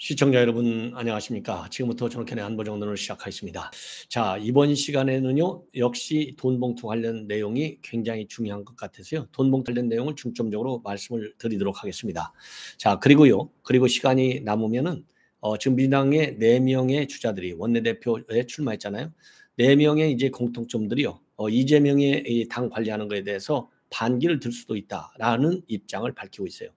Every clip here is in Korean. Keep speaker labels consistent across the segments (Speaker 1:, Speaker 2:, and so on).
Speaker 1: 시청자 여러분 안녕하십니까? 지금부터 전학현의 안보정론을 시작하겠습니다. 자, 이번 시간에는요 역시 돈봉투 관련 내용이 굉장히 중요한 것 같아서요 돈봉투 관련 내용을 중점적으로 말씀을 드리도록 하겠습니다. 자, 그리고 시간이 남으면은 지금 민주당의 4명의 주자들이 원내대표에 출마했잖아요. 4명의 이제 공통점들이요, 이재명의 이 당 관리하는 것에 대해서 반기를 들 수도 있다라는 입장을 밝히고 있어요.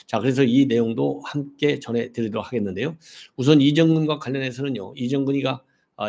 Speaker 1: 자, 그래서 이 내용도 함께 전해드리도록 하겠는데요. 우선 이정근과 관련해서는요, 이정근이가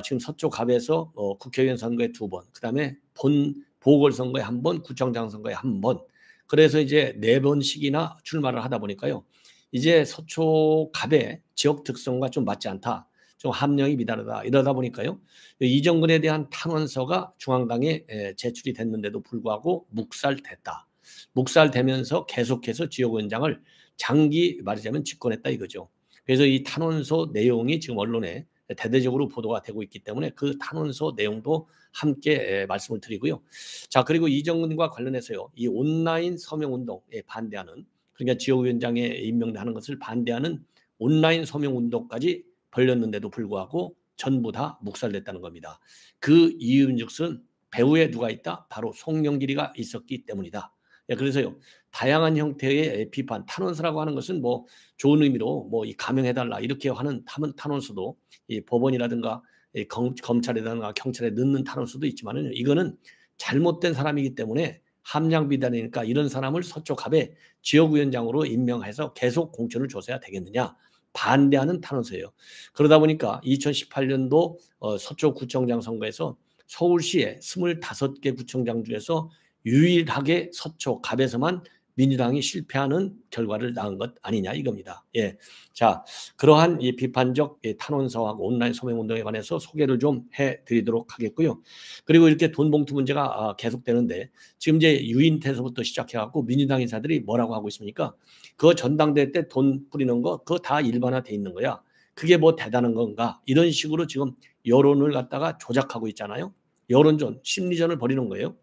Speaker 1: 지금 서초갑에서 국회의원 선거에 2번, 그다음에 본 보궐선거에 1번, 구청장 선거에 1번, 그래서 이제 4번씩이나 출마를 하다 보니까요, 이제 서초갑의 지역 특성과 좀 맞지 않다, 좀 함량이 미달하다, 이러다 보니까요, 이정근에 대한 탄원서가 중앙당에 제출이 됐는데도 불구하고 묵살됐다. 묵살되면서 계속해서 지역위원장을 장기 말하자면 집권했다 이거죠. 그래서 이 탄원서 내용이 지금 언론에 대대적으로 보도가 되고 있기 때문에 그 탄원서 내용도 함께 말씀을 드리고요. 자, 그리고 이정근과 관련해서요, 이 온라인 서명운동에 반대하는, 그러니까 지역위원장에 임명하는 것을 반대하는 온라인 서명운동까지 벌였는데도 불구하고 전부 다 묵살됐다는 겁니다. 그 이유는즉슨 배후에 누가 있다? 바로 송영길이가 있었기 때문이다. 그래서요, 다양한 형태의 비판, 탄원서라고 하는 것은 뭐 좋은 의미로 뭐 이 감형해달라 이렇게 하는 탄원서도 이 법원이라든가 이 검찰이라든가 경찰에 넣는 탄원서도 있지만은, 이거는 잘못된 사람이기 때문에 함량 비단이니까 이런 사람을 서초갑에 지역위원장으로 임명해서 계속 공천을 줘서야 되겠느냐, 반대하는 탄원서예요. 그러다 보니까 2018년도 서초구청장 선거에서 서울시의 25개 구청장 중에서 유일하게 서초갑에서만 민주당이 실패하는 결과를 낳은 것 아니냐 이겁니다. 예. 자, 그러한 이 비판적 탄원서하고 온라인 서명운동에 관해서 소개를 좀 해드리도록 하겠고요. 그리고 이렇게 돈봉투 문제가 계속되는데, 지금 이제 유인태에서부터 시작해갖고 민주당 인사들이 뭐라고 하고 있습니까? 그거 전당대회 때 돈 뿌리는 거 그거 다 일반화돼 있는 거야, 그게 뭐 대단한 건가, 이런 식으로 지금 여론을 갖다가 조작하고 있잖아요. 여론전, 심리전을 벌이는 거예요.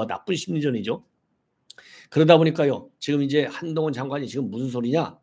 Speaker 1: 나쁜 심리전이죠. 그러다 보니까요, 지금 이제 한동훈 장관이 지금 무슨 소리냐?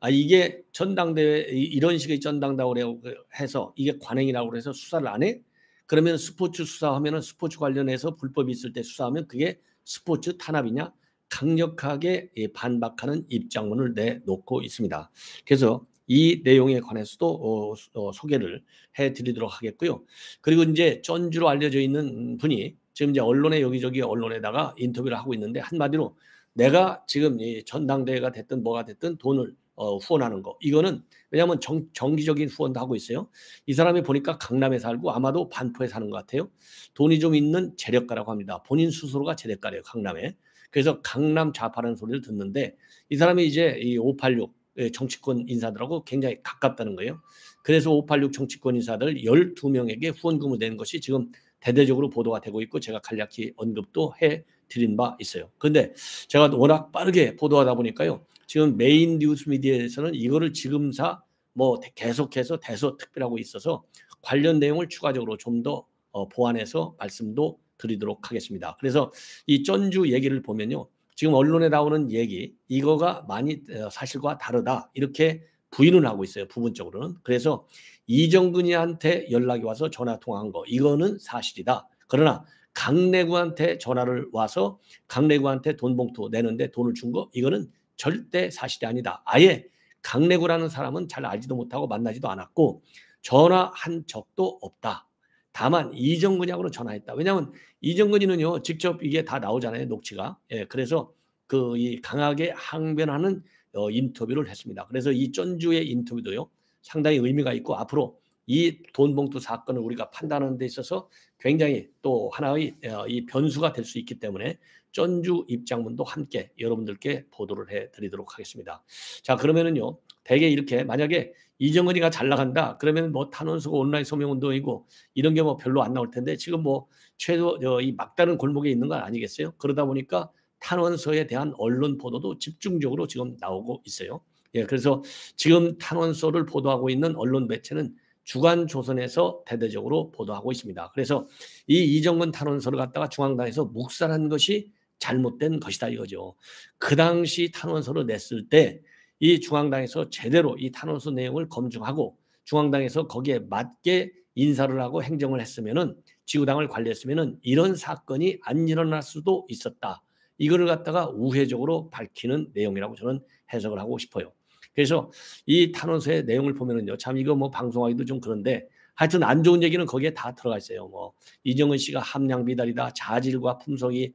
Speaker 1: 이게 전당대회 이런 식의 전당대회라고 해서 이게 관행이라고 해서 수사를 안 해? 그러면 스포츠 수사하면은 스포츠 관련해서 불법이 있을 때 수사하면 그게 스포츠 탄압이냐? 강력하게 반박하는 입장문을 내놓고 있습니다. 그래서 이 내용에 관해서도 소개를 해드리도록 하겠고요. 그리고 이제 전주로 알려져 있는 분이 지금 이제 언론에 여기저기 언론에다가 인터뷰를 하고 있는데, 한마디로 내가 지금 이 전당대회가 됐든 뭐가 됐든 돈을 후원하는 거, 이거는 왜냐하면 정기적인 후원도 하고 있어요. 이 사람이 보니까 강남에 살고 아마도 반포에 사는 것 같아요. 돈이 좀 있는 재력가라고 합니다. 본인 스스로가 재력가래요, 강남에. 그래서 강남 좌파라는 소리를 듣는데, 이 사람이 이제 이 586 정치권 인사들하고 굉장히 가깝다는 거예요. 그래서 586 정치권 인사들 12명에게 후원금을 낸 것이 지금 대대적으로 보도가 되고 있고, 제가 간략히 언급도 해드린 바 있어요. 그런데 제가 워낙 빠르게 보도하다 보니까요, 지금 메인 뉴스 미디어에서는 이거를 지금사 뭐 계속해서 대서특필하고 있어서 관련 내용을 추가적으로 좀 더 보완해서 말씀도 드리도록 하겠습니다. 그래서 이 전주 얘기를 보면요, 지금 언론에 나오는 얘기 이거가 많이 사실과 다르다 이렇게 부인을 하고 있어요, 부분적으로는. 그래서 이정근이한테 연락이 와서 전화 통화한 거 이거는 사실이다. 그러나 강내구한테 전화를 와서 강내구한테 돈 봉투 내는데 돈을 준 거 이거는 절대 사실이 아니다. 아예 강내구라는 사람은 잘 알지도 못하고 만나지도 않았고 전화한 적도 없다. 다만 이정근이하고는 전화했다. 왜냐하면 이정근이는요 직접 이게 다 나오잖아요, 녹취가. 예, 그래서 그 이 강하게 항변하는 인터뷰를 했습니다. 그래서 이 전주의 인터뷰도요 상당히 의미가 있고, 앞으로 이 돈봉투 사건을 우리가 판단하는 데 있어서 굉장히 또 하나의 이 변수가 될 수 있기 때문에 전주 입장문도 함께 여러분들께 보도를 해드리도록 하겠습니다. 자, 그러면은요 대개 이렇게 만약에 이정은이가 잘 나간다 그러면 뭐 탄원서고 온라인 서명운동이고 이런 게 뭐 별로 안 나올 텐데, 지금 뭐 최소 이 막다른 골목에 있는 건 아니겠어요? 그러다 보니까 탄원서에 대한 언론 보도도 집중적으로 지금 나오고 있어요. 예, 그래서 지금 탄원서를 보도하고 있는 언론 매체는 주간조선에서 대대적으로 보도하고 있습니다. 그래서 이 이정근 탄원서를 갖다가 중앙당에서 묵살한 것이 잘못된 것이다 이거죠. 그 당시 탄원서를 냈을 때 이 중앙당에서 제대로 이 탄원서 내용을 검증하고 중앙당에서 거기에 맞게 인사를 하고 행정을 했으면은 지구당을 관리했으면은 이런 사건이 안 일어날 수도 있었다. 이거를 갖다가 우회적으로 밝히는 내용이라고 저는 해석을 하고 싶어요. 그래서 이 탄원서의 내용을 보면은요, 참 이거 뭐 방송하기도 좀 그런데 하여튼 안 좋은 얘기는 거기에 다 들어가 있어요. 뭐 이정은 씨가 함량 비달이다, 자질과 품성이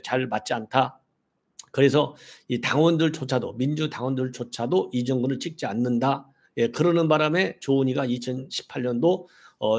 Speaker 1: 잘 맞지 않다. 그래서 이 당원들조차도 민주 당원들조차도 이정근을 찍지 않는다. 그러는 바람에 조은희가 2018년도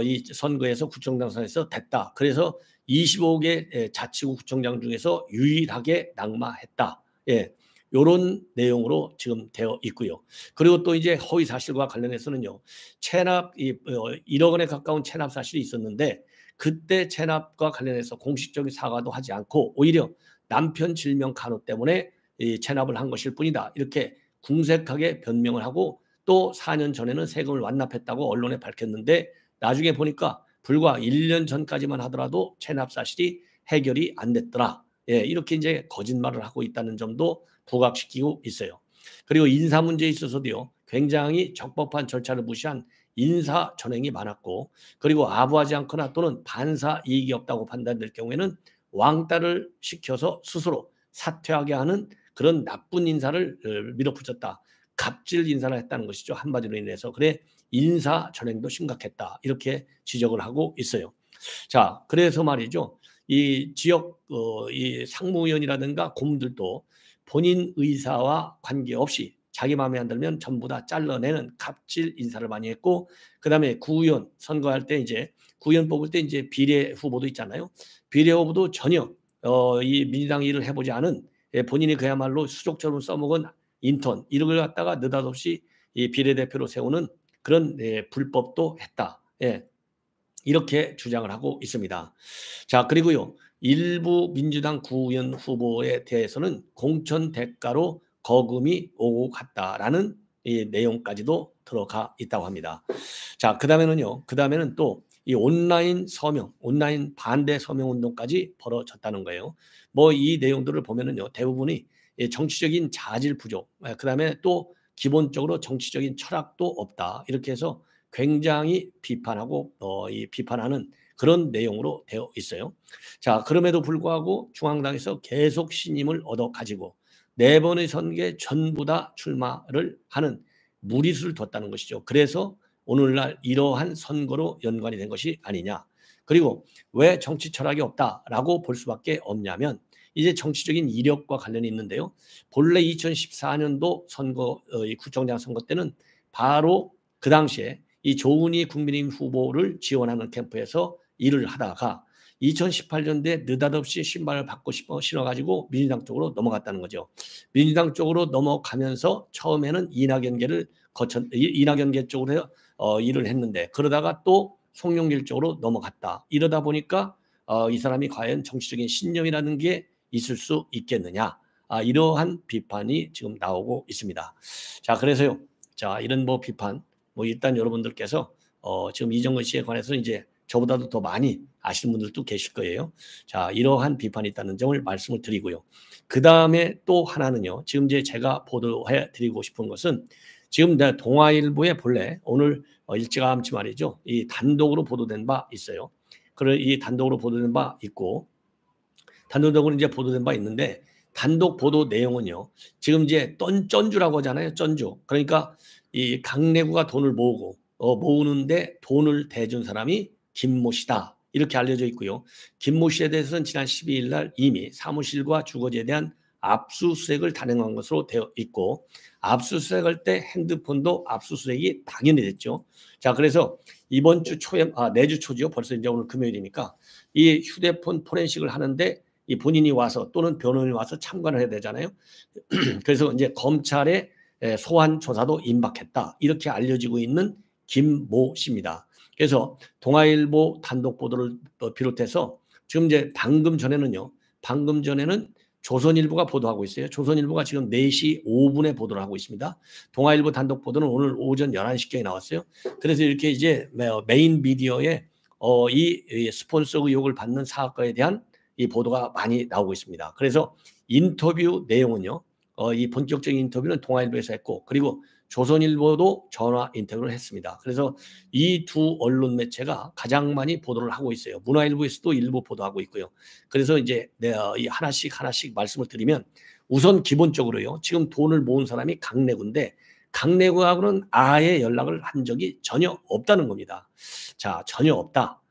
Speaker 1: 이 선거에서 구청장 선에서 됐다. 그래서 25개 자치구 구청장 중에서 유일하게 낙마했다. 예. 요런 내용으로 지금 되어 있고요. 그리고 또 이제 허위 사실과 관련해서는요. 체납 1억 원에 가까운 체납 사실이 있었는데 그때 체납과 관련해서 공식적인 사과도 하지 않고 오히려 남편 질명 간호 때문에 이 체납을 한 것일 뿐이다. 이렇게 궁색하게 변명을 하고 또 4년 전에는 세금을 완납했다고 언론에 밝혔는데 나중에 보니까 불과 1년 전까지만 하더라도 체납 사실이 해결이 안 됐더라. 예, 이렇게 이제 거짓말을 하고 있다는 점도 부각시키고 있어요. 그리고 인사 문제에 있어서도요. 굉장히 적법한 절차를 무시한 인사 전횡이 많았고 그리고 아부하지 않거나 또는 반사 이익이 없다고 판단될 경우에는 왕따를 시켜서 스스로 사퇴하게 하는 그런 나쁜 인사를 밀어붙였다. 갑질 인사를 했다는 것이죠. 한마디로 인해서. 그래 인사 전횡도 심각했다. 이렇게 지적을 하고 있어요. 자, 그래서 말이죠. 이 지역 이 상무위원이라든가 고문들도 본인 의사와 관계없이 자기 마음에 안 들면 전부 다 잘라내는 갑질 인사를 많이 했고 그다음에 구의원 선거할 때 이제 구의원 뽑을 때 이제 비례 후보도 있잖아요. 비례 후보도 전혀 이 민주당 일을 해보지 않은 본인이 그야말로 수족처럼 써먹은 인턴 이런 걸 갖다가 느닷없이 이 비례대표로 세우는 그런 불법도 했다. 예. 이렇게 주장을 하고 있습니다. 자, 그리고요. 일부 민주당 구의원 후보에 대해서는 공천 대가로 거금이 오고 갔다라는 이 내용까지도 들어가 있다고 합니다. 자, 그다음에는 또 이 온라인 서명, 온라인 반대 서명 운동까지 벌어졌다는 거예요. 뭐 이 내용들을 보면은요. 대부분이 정치적인 자질 부족, 그다음에 또 기본적으로 정치적인 철학도 없다. 이렇게 해서 굉장히 비판하고 이 비판하는 그런 내용으로 되어 있어요. 자, 그럼에도 불구하고 중앙당에서 계속 신임을 얻어 가지고 4번의 선거에 전부 다 출마를 하는 무리수를 뒀다는 것이죠. 그래서 오늘날 이러한 선거로 연관이 된 것이 아니냐. 그리고 왜 정치 철학이 없다라고 볼 수밖에 없냐면 이제 정치적인 이력과 관련이 있는데요. 본래 2014년도 선거 이 구청장 선거 때는 바로 그 당시에 이 조은희 국민의힘 후보를 지원하는 캠프에서 일을 하다가 2018년도에 느닷없이 신발을 받고 싶어 신어가지고 민주당 쪽으로 넘어갔다는 거죠. 민주당 쪽으로 넘어가면서 처음에는 이낙연계 쪽으로 일을 했는데 그러다가 또 송영길 쪽으로 넘어갔다. 이러다 보니까 이 사람이 과연 정치적인 신념이라는 게 있을 수 있겠느냐. 이러한 비판이 지금 나오고 있습니다. 자, 그래서요. 자, 이런 뭐 비판 뭐 일단 여러분들께서 지금 이정근 씨에 관해서 이제 저보다도 더 많이 아시는 분들도 계실 거예요. 자, 이러한 비판이 있다는 점을 말씀을 드리고요. 그 다음에 또 하나는요. 지금 이제 제가 보도해 드리고 싶은 것은 지금 동아일보에 본래 오늘 일찌감치 말이죠. 이 단독으로 보도된 바 있어요. 그런 이 단독으로 보도된 바 있고 단독으로 이제 보도된 바 있는데 단독 보도 내용은요. 지금 이제 쩐주라고 하잖아요. 쩐주. 그러니까 이 강내구가 돈을 모으는데 돈을 대준 사람이 김모 씨다. 이렇게 알려져 있고요. 김모 씨에 대해서는 지난 12일 날 이미 사무실과 주거지에 대한 압수수색을 단행한 것으로 되어 있고 압수수색할 때 핸드폰도 압수수색이 당연히 됐죠. 자, 그래서 이번 주 초에 내주 초지요. 벌써 이제 오늘 금요일이니까 이 휴대폰 포렌식을 하는데 이 본인이 와서 또는 변호인이 와서 참관을 해야 되잖아요. 그래서 이제 검찰의 소환 조사도 임박했다. 이렇게 알려지고 있는 김모 씨입니다. 그래서 동아일보 단독 보도를 비롯해서 지금 이제 방금 전에는 조선일보가 보도하고 있어요. 조선일보가 지금 4시 5분에 보도를 하고 있습니다. 동아일보 단독 보도는 오늘 오전 11시경에 나왔어요. 그래서 이렇게 이제 메인 미디어에 이 스폰서 의혹을 받는 사건에 대한 이 보도가 많이 나오고 있습니다. 그래서 인터뷰 내용은요. 이 본격적인 인터뷰는 동아일보에서 했고 그리고 조선일보도 전화 인터뷰를 했습니다. 그래서 이 두 언론 매체가 가장 많이 보도를 하고 있어요. 문화일보에서도 일부 보도하고 있고요. 그래서 이제 이 하나씩 말씀을 드리면 우선 기본적으로요. 지금 돈을 모은 사람이 강내구인데 강내구하고는 아예 연락을 한 적이 전혀 없다는 겁니다. 자, 전혀 없다.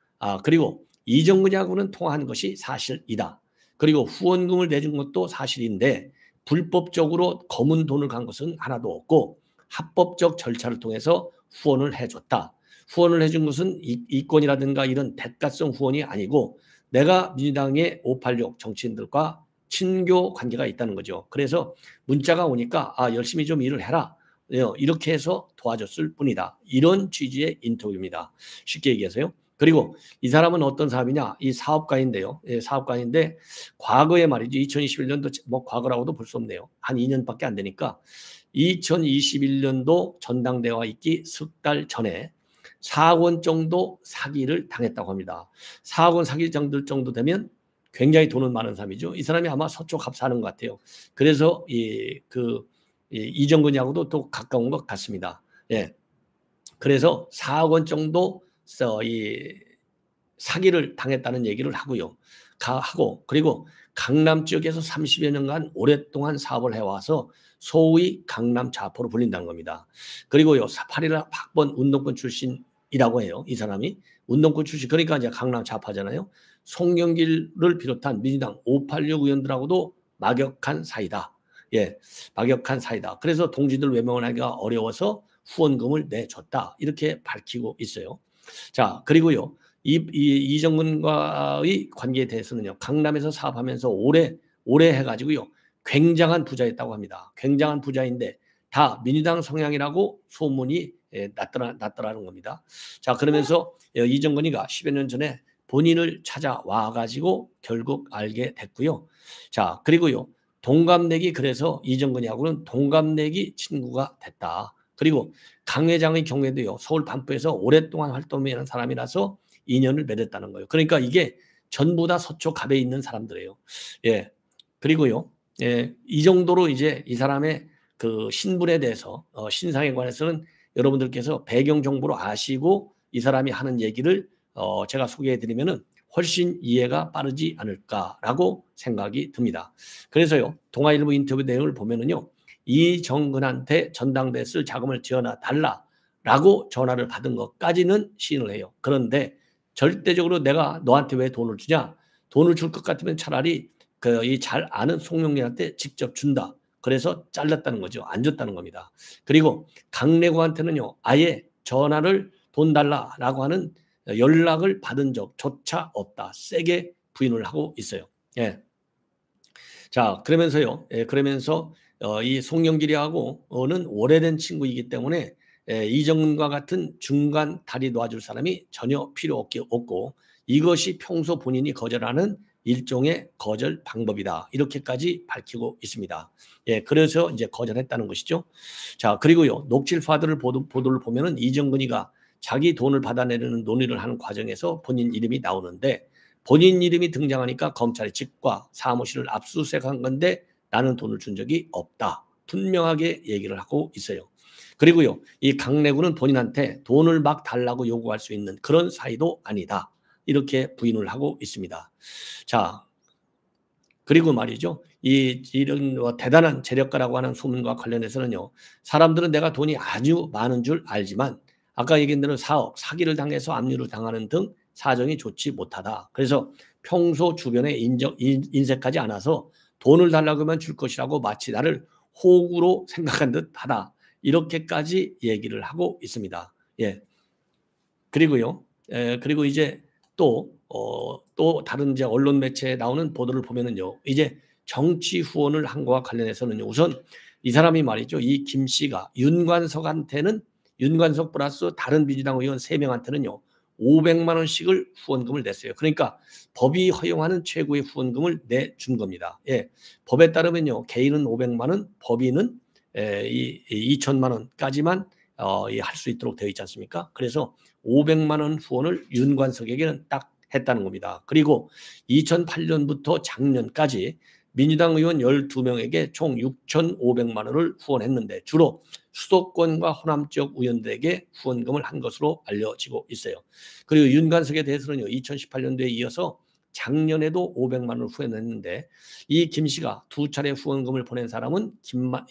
Speaker 1: 그리고 이정근이하고는 통화한 것이 사실이다. 그리고 후원금을 내준 것도 사실인데 불법적으로 검은 돈을 간 것은 하나도 없고 합법적 절차를 통해서 후원을 해줬다. 후원을 해준 것은 이권이라든가 이런 대가성 후원이 아니고 내가 민주당의 586 정치인들과 친교 관계가 있다는 거죠. 그래서 문자가 오니까 열심히 좀 일을 해라. 이렇게 해서 도와줬을 뿐이다. 이런 취지의 인터뷰입니다. 쉽게 얘기해서요. 그리고 이 사람은 어떤 사람이냐? 이 사업가인데요. 사업가인데 과거에 말이죠. 2021년도 뭐 과거라고도 볼 수 없네요. 한 2년밖에 안 되니까 2021년도 전당대회가 있기 석 달 전에 4억 원 정도 사기를 당했다고 합니다. 4억 원 사기 정도 되면 굉장히 돈은 많은 사람이죠. 이 사람이 아마 서초 갑 사는 것 같아요. 그래서 이정근이하고도 또 가까운 것 같습니다. 예. 그래서 4억 원 정도 이 사기를 당했다는 얘기를 하고요. 그리고 강남 지역에서 30여 년간 오랫동안 사업을 해와서 소위 강남 좌포로 불린다는 겁니다. 그리고요, 8.1 학번 운동권 출신이라고 해요. 이 사람이 운동권 출신, 그러니까 이제 강남 좌파잖아요. 송영길을 비롯한 민주당 586 의원들하고도 막역한 사이다. 예, 막역한 사이다. 그래서 동지들 외면하기가 어려워서 후원금을 내줬다. 이렇게 밝히고 있어요. 자, 그리고요. 이정근과의 관계에 대해서는요. 강남에서 사업하면서 오래 해가지고요. 굉장한 부자였다고 합니다. 굉장한 부자인데 다 민주당 성향이라고 소문이 났더라는 겁니다. 자, 그러면서 이정근이가 10여 년 전에 본인을 찾아와 가지고 결국 알게 됐고요. 자, 그리고요. 동갑내기, 그래서 이정근이하고는 동갑내기 친구가 됐다. 그리고 강 회장의 경우에도요. 서울 반포에서 오랫동안 활동하는 사람이라서 인연을 맺었다는 거예요. 그러니까 이게 전부 다 서초 갑에 있는 사람들이에요. 예. 그리고요. 예, 이 정도로 이제 이 사람의 그 신분에 대해서 신상에 관해서는 여러분들께서 배경 정보로 아시고 이 사람이 하는 얘기를 제가 소개해 드리면은 훨씬 이해가 빠르지 않을까라고 생각이 듭니다. 그래서요. 동아일보 인터뷰 내용을 보면은요. 이정근한테 전당대회 쓸 자금을 지어놔 달라라고 전화를 받은 것까지는 시인을 해요. 그런데 절대적으로 내가 너한테 왜 돈을 주냐? 돈을 줄 것 같으면 차라리 이 잘 아는 송영길한테 직접 준다. 그래서 잘랐다는 거죠. 안 줬다는 겁니다. 그리고 강내구한테는요. 아예 전화를 돈 달라라고 하는 연락을 받은 적조차 없다. 세게 부인을 하고 있어요. 예. 자, 그러면서요. 예, 그러면서 이 송영길이하고는 오래된 친구이기 때문에 이정근과 같은 중간 다리 놓아줄 사람이 전혀 필요 없고 이것이 평소 본인이 거절하는 일종의 거절 방법이다. 이렇게까지 밝히고 있습니다. 예, 그래서 이제 거절했다는 것이죠. 자, 그리고요. 녹취파들을 보도를 보면은 이정근이가 자기 돈을 받아내려는 논의를 하는 과정에서 본인 이름이 나오는데 본인 이름이 등장하니까 검찰이 집과 사무실을 압수수색한 건데 나는 돈을 준 적이 없다. 분명하게 얘기를 하고 있어요. 그리고요. 이 강내구는 본인한테 돈을 막 달라고 요구할 수 있는 그런 사이도 아니다. 이렇게 부인을 하고 있습니다. 자, 그리고 말이죠. 이런 대단한 재력가라고 하는 소문과 관련해서는요. 사람들은 내가 돈이 아주 많은 줄 알지만 아까 얘기한 대로 사억, 사기를 당해서 압류를 당하는 등 사정이 좋지 못하다. 그래서 평소 주변에 인색하지 않아서 돈을 달라고 하면 줄 것이라고 마치 나를 호구로 생각한 듯 하다. 이렇게까지 얘기를 하고 있습니다. 예. 그리고요. 그리고 이제 또 다른 이제 언론 매체에 나오는 보도를 보면은요. 이제 정치 후원을 한 것과 관련해서는요. 우선 이 사람이 말이죠. 이 김 씨가 윤관석 플러스 다른 민주당 의원 3명한테는요. 500만 원씩을 후원금을 냈어요. 그러니까 법이 허용하는 최고의 후원금을 내준 겁니다. 예. 법에 따르면요. 개인은 500만 원, 법인은 2천만 원까지만 할 수 있도록 되어 있지 않습니까? 그래서 500만 원 후원을 윤관석에게는 딱 했다는 겁니다. 그리고 2008년부터 작년까지 민주당 의원 12명에게 총 6,500만 원을 후원했는데 주로 수도권과 호남 지역 의원들에게 후원금을 한 것으로 알려지고 있어요. 그리고 윤관석에 대해서는요. 2018년도에 이어서 작년에도 500만 원을 후원했는데 이 김 씨가 두 차례 후원금을 보낸 사람은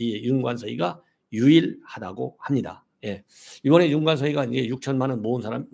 Speaker 1: 윤관석이가 유일하다고 합니다. 예. 이번에 윤관석이가 이제 6천만 원 모은 사람,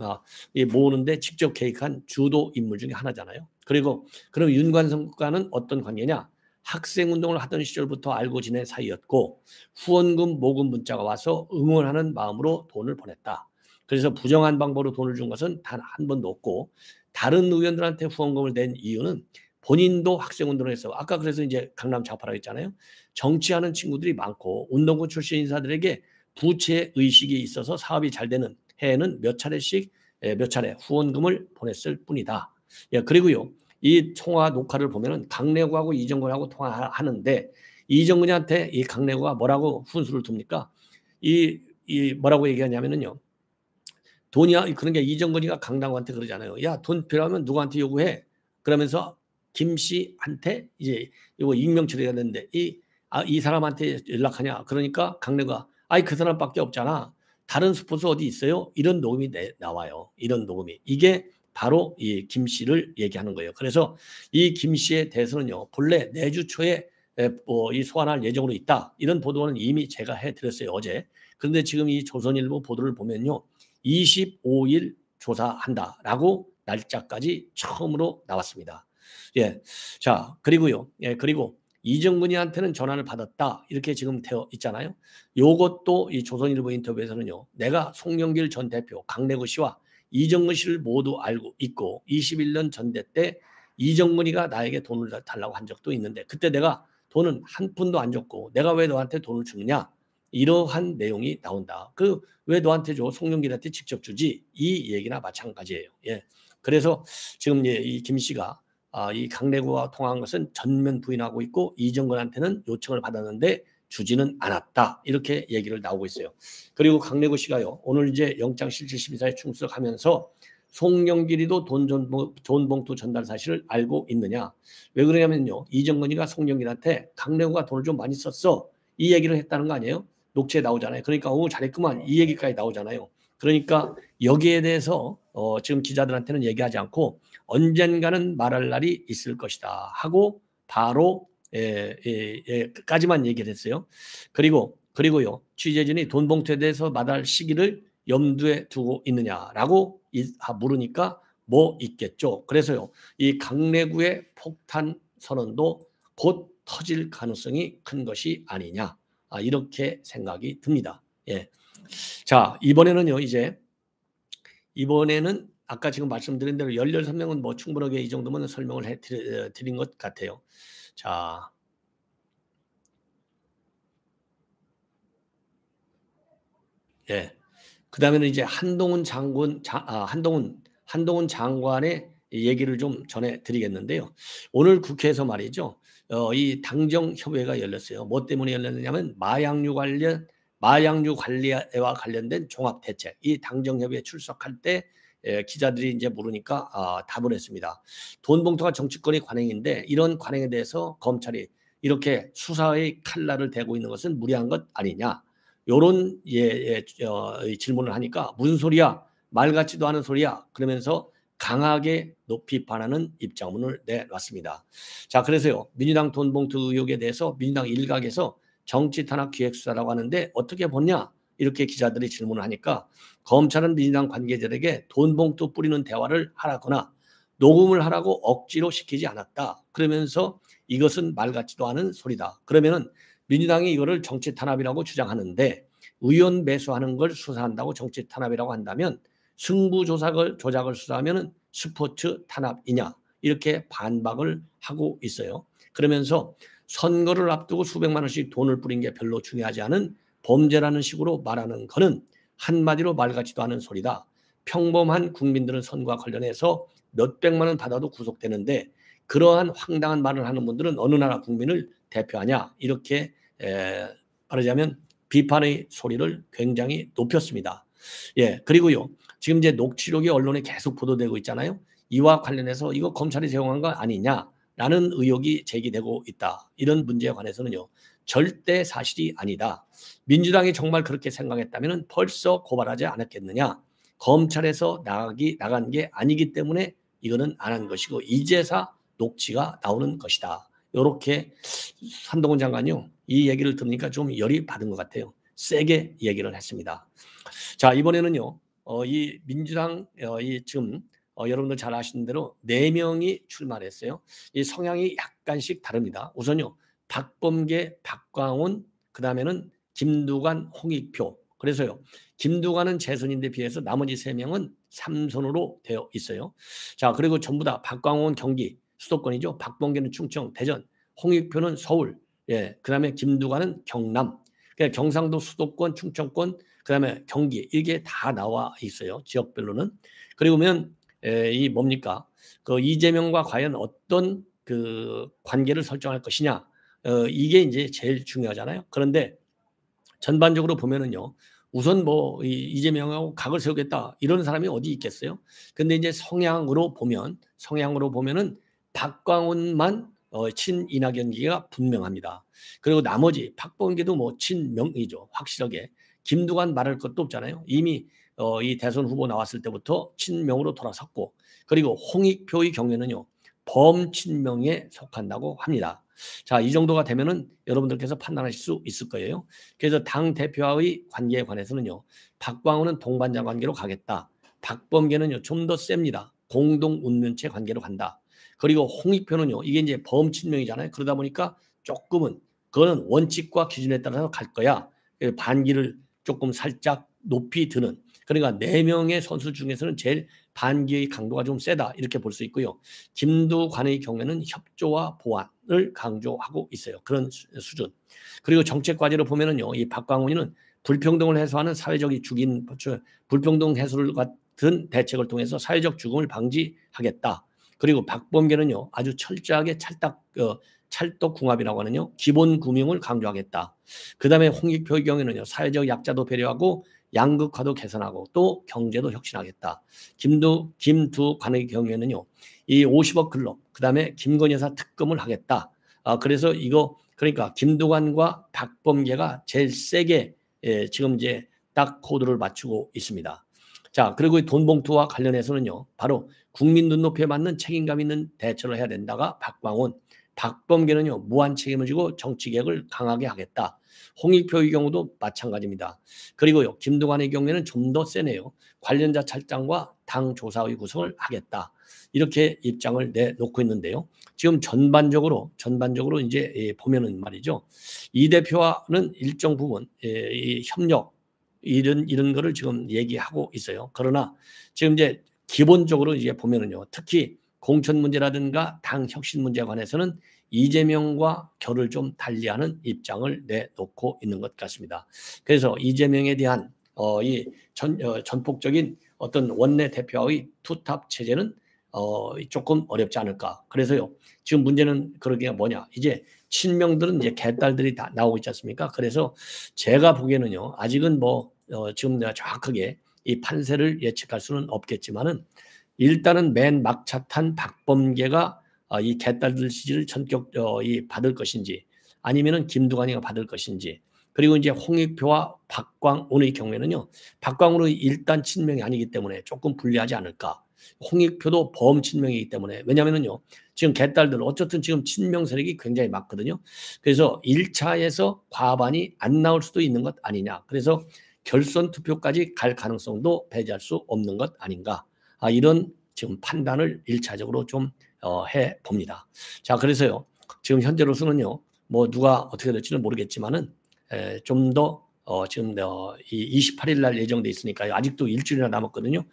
Speaker 1: 모으는데 직접 개입한 주도 인물 중에 하나잖아요. 그리고 그럼 윤관석과는 어떤 관계냐? 학생운동을 하던 시절부터 알고 지낸 사이였고 후원금 모금 문자가 와서 응원하는 마음으로 돈을 보냈다. 그래서 부정한 방법으로 돈을 준 것은 단 한 번도 없고 다른 의원들한테 후원금을 낸 이유는 본인도 학생운동을 해서 아까 그래서 이제 강남 좌파라고 했잖아요. 정치하는 친구들이 많고 운동권 출신 인사들에게 부채 의식이 있어서 사업이 잘 되는 해에는 몇 차례 후원금을 보냈을 뿐이다. 예, 그리고요. 이 통화 녹화를 보면은 강내구하고 이정근하고 통화하는데 이정근한테 이 강내구가 뭐라고 훈수를 둡니까? 이 뭐라고 얘기하냐면은요. 돈이야 그런 게 이정근이가 강남구한테 그러잖아요. 야, 돈 필요하면 누구한테 요구해? 그러면서 김 씨한테 이제 이거 익명 처리가 됐는데 이 사람한테 연락하냐? 그러니까 강내구가 아이 그 사람밖에 없잖아. 다른 스포츠 어디 있어요? 이런 녹음이 나와요. 이런 녹음이. 이게 바로 이 김 씨를 얘기하는 거예요. 그래서 이 김 씨에 대해서는요. 본래 내주 초에 이 소환할 예정으로 있다. 이런 보도는 이미 제가 해드렸어요. 어제. 그런데 지금 이 조선일보 보도를 보면요. 25일 조사한다라고 날짜까지 처음으로 나왔습니다. 예. 자, 그리고요. 예, 그리고 이정근이한테는 전화를 받았다. 이렇게 지금 되어 있잖아요. 요것도 이 조선일보 인터뷰에서는요. 내가 송영길 전 대표, 강내구 씨와 이정근 씨를 모두 알고 있고 21년 전대 때 이정근이가 나에게 돈을 달라고 한 적도 있는데 그때 내가 돈은 한 푼도 안 줬고 내가 왜 너한테 돈을 주느냐 이러한 내용이 나온다. 그 왜 너한테 줘? 송영길한테 직접 주지? 이 얘기나 마찬가지예요. 예. 그래서 지금 이 김 씨가 이 강내구와 통화한 것은 전면 부인하고 있고 이정근한테는 요청을 받았는데 주지는 않았다. 이렇게 얘기를 나오고 있어요. 그리고 강내구 씨가요. 오늘 이제 영장실질심사에 출석하면서 송영길이도 돈 봉투 전달 사실을 알고 있느냐. 왜 그러냐면요. 이정근이가 송영길한테 강내구가 돈을 좀 많이 썼어. 이 얘기를 했다는 거 아니에요? 녹취에 나오잖아요. 그러니까 잘했구만. 이 얘기까지 나오잖아요. 그러니까 여기에 대해서 지금 기자들한테는 얘기하지 않고 언젠가는 말할 날이 있을 것이다 하고 바로 끝까지만 얘기를 했어요. 그리고요. 취재진이 돈 봉투에 대해서 말할 시기를 염두에 두고 있느냐라고 물으니까 뭐 있겠죠. 그래서요. 이 강내구의 폭탄 선언도 곧 터질 가능성이 큰 것이 아니냐. 이렇게 생각이 듭니다. 예. 자, 이번에는 아까 지금 말씀드린 대로 16명은 뭐 충분하게 이 정도면 설명을 해드린 것 같아요. 자. 예. 그다음에는 이제 한동훈 장관의 얘기를 좀 전해 드리겠는데요. 오늘 국회에서 말이죠. 이 당정 협의회가 열렸어요. 뭐 때문에 열렸느냐면 마약류 관리와 관련된 종합 대책. 이 당정 협의회 출석할 때 기자들이 이제 물으니까 답을 했습니다. 돈 봉투가 정치권의 관행인데 이런 관행에 대해서 검찰이 이렇게 수사의 칼날을 대고 있는 것은 무리한 것 아니냐. 요런 질문을 하니까 무슨 소리야? 말 같지도 않은 소리야. 그러면서 강하게 비판하는 입장문을 내놨습니다. 자, 그래서요. 민주당 돈봉투 의혹에 대해서 민주당 일각에서 정치 탄압 기획 수사라고 하는데 어떻게 보냐? 이렇게 기자들이 질문을 하니까 검찰은 민주당 관계자들에게 돈봉투 뿌리는 대화를 하라거나 녹음을 하라고 억지로 시키지 않았다. 그러면서 이것은 말 같지도 않은 소리다. 그러면은 민주당이 이거를 정치 탄압이라고 주장하는데 의원 매수하는 걸 수사한다고 정치 탄압이라고 한다면 승부 조작을 수사하면 스포츠 탄압이냐 이렇게 반박을 하고 있어요. 그러면서 선거를 앞두고 수백만 원씩 돈을 뿌린 게 별로 중요하지 않은 범죄라는 식으로 말하는 것은 한마디로 말 같지도 않은 소리다. 평범한 국민들은 선거와 관련해서 몇백만 원 받아도 구속되는데 그러한 황당한 말을 하는 분들은 어느 나라 국민을 대표하냐 이렇게 말하자면 비판의 소리를 굉장히 높였습니다. 예, 그리고요. 지금 이제 녹취록이 언론에 계속 보도되고 있잖아요. 이와 관련해서 이거 검찰이 제공한 거 아니냐? 라는 의혹이 제기되고 있다. 이런 문제에 관해서는요. 절대 사실이 아니다. 민주당이 정말 그렇게 생각했다면 벌써 고발하지 않았겠느냐. 검찰에서 나간 게 아니기 때문에 이거는 안 한 것이고 이제사 녹취가 나오는 것이다. 이렇게 한동훈 장관이요. 이 얘기를 들으니까 좀 열이 받은 것 같아요. 세게 얘기를 했습니다. 자, 이번에는요. 이 민주당 이 지금 여러분들 잘 아시는 대로 4명이 출마를 했어요. 이 성향이 약간씩 다릅니다. 우선요. 박범계, 박광온, 그다음에는 김두관, 홍익표. 그래서요. 김두관은 재선인데 비해서 나머지 3명은 3선으로 되어 있어요. 자, 그리고 전부 다 박광온 경기 수도권이죠. 박범계는 충청, 대전, 홍익표는 서울. 예. 그다음에 김두관은 경남. 그러니까 경상도 수도권, 충청권, 그다음에 경기 이게 다 나와 있어요. 지역별로는. 그리고 보면 이 뭡니까? 그 이재명과 과연 어떤 그 관계를 설정할 것이냐. 이게 이제 제일 중요하잖아요. 그런데 전반적으로 보면은요. 우선 뭐 이재명하고 각을 세우겠다 이런 사람이 어디 있겠어요? 근데 이제 성향으로 보면은 박광훈만 친이낙연기가 분명합니다. 그리고 나머지 박범계도 뭐 친명이죠. 확실하게. 김두관 말할 것도 없잖아요. 이미 이 대선 후보 나왔을 때부터 친명으로 돌아섰고 그리고 홍익표의 경우에는요. 범친명에 속한다고 합니다. 자, 이 정도가 되면은 여러분들께서 판단하실 수 있을 거예요. 그래서 당 대표와의 관계에 관해서는요. 박광훈은 동반자 관계로 가겠다. 박범계는요. 좀 더 셉니다. 공동 운명체 관계로 간다. 그리고 홍익표는요. 이게 이제 범친명이잖아요. 그러다 보니까 조금은 그거는 원칙과 기준에 따라서 갈 거야. 반기를 조금 살짝 높이 드는. 그러니까 4명의 선수 중에서는 제일 반기의 강도가 좀 세다 이렇게 볼 수 있고요. 김두관의 경우에는 협조와 보완을 강조하고 있어요. 그런 수준. 그리고 정책 과제로 보면은요, 이 박광훈이는 불평등을 해소하는 사회적 죽인 불평등 해소를 같은 대책을 통해서 사회적 죽음을 방지하겠다. 그리고 박범계는요, 아주 철저하게 찰떡궁합이라고 하는요, 기본 구명을 강조하겠다. 그 다음에 홍익표의 경우에는요, 사회적 약자도 배려하고 양극화도 개선하고 또 경제도 혁신하겠다. 김두관의 경우에는요. 이 50억 클럽 그다음에 김건희 여사 특검을 하겠다. 그래서 이거 그러니까 김두관과 박범계가 제일 세게 지금 이제 딱 코드를 맞추고 있습니다. 자, 그리고 이 돈봉투와 관련해서는요. 바로 국민 눈높이에 맞는 책임감 있는 대처를 해야 된다가 박광훈, 박범계는요. 무한 책임을 지고 정치개혁을 강하게 하겠다. 홍익표의 경우도 마찬가지입니다. 그리고요. 김두관의 경우에는 좀 더 세네요. 관련자 찰장과 당 조사의 구성을 하겠다. 이렇게 입장을 내놓고 있는데요. 지금 전반적으로 이제 보면은 말이죠. 이 대표와는 일정 부분 이 협력 이런 거를 지금 얘기하고 있어요. 그러나 지금 이제 기본적으로 이제 보면은요. 특히 공천 문제라든가 당 혁신 문제에 관해서는 이재명과 결을 좀 달리하는 입장을 내놓고 있는 것 같습니다. 그래서 이재명에 대한 이 전폭적인 어떤 원내 대표의 투탑 체제는 조금 어렵지 않을까. 그래서요. 지금 문제는 그러게 뭐냐. 이제 친명들은 이제 개딸들이 다 나오고 있지 않습니까? 그래서 제가 보기에는요. 아직은 뭐 지금 내가 정확하게 이 판세를 예측할 수는 없겠지만은 일단은 맨 막차 탄 박범계가 이 개딸들 지지를 전격 받을 것인지 아니면은 김두관이가 받을 것인지 그리고 이제 홍익표와 박광훈의 경우에는요. 박광훈은 일단 친명이 아니기 때문에 조금 불리하지 않을까. 홍익표도 범친명이기 때문에 왜냐하면요. 지금 개딸들 어쨌든 지금 친명 세력이 굉장히 많거든요. 그래서 1차에서 과반이 안 나올 수도 있는 것 아니냐. 그래서 결선 투표까지 갈 가능성도 배제할 수 없는 것 아닌가. 이런 지금 판단을 1차적으로 좀 해봅니다. 자, 그래서요. 지금 현재로서는요. 뭐 누가 어떻게 될지는 모르겠지만은 좀 더 지금 이 28일 날 예정돼 있으니까요. 아직도 일주일이나 남았거든요.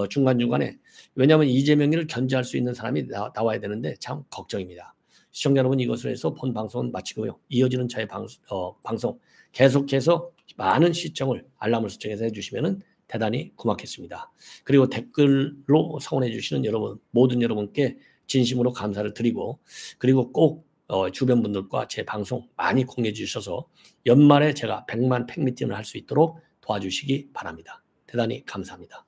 Speaker 1: 중간중간에 왜냐하면 이재명을 견제할 수 있는 사람이 나와야 되는데 참 걱정입니다. 시청자 여러분 이것으로 해서 본 방송은 마치고요. 이어지는 저의 방송 계속해서 많은 시청을 알람을 설정해서 해주시면 대단히 고맙겠습니다. 그리고 댓글로 성원해 주시는 여러분 모든 여러분께 진심으로 감사를 드리고 그리고 꼭 주변 분들과 제 방송 많이 공유해 주셔서 연말에 제가 100만 팬미팅을 할 수 있도록 도와주시기 바랍니다. 대단히 감사합니다.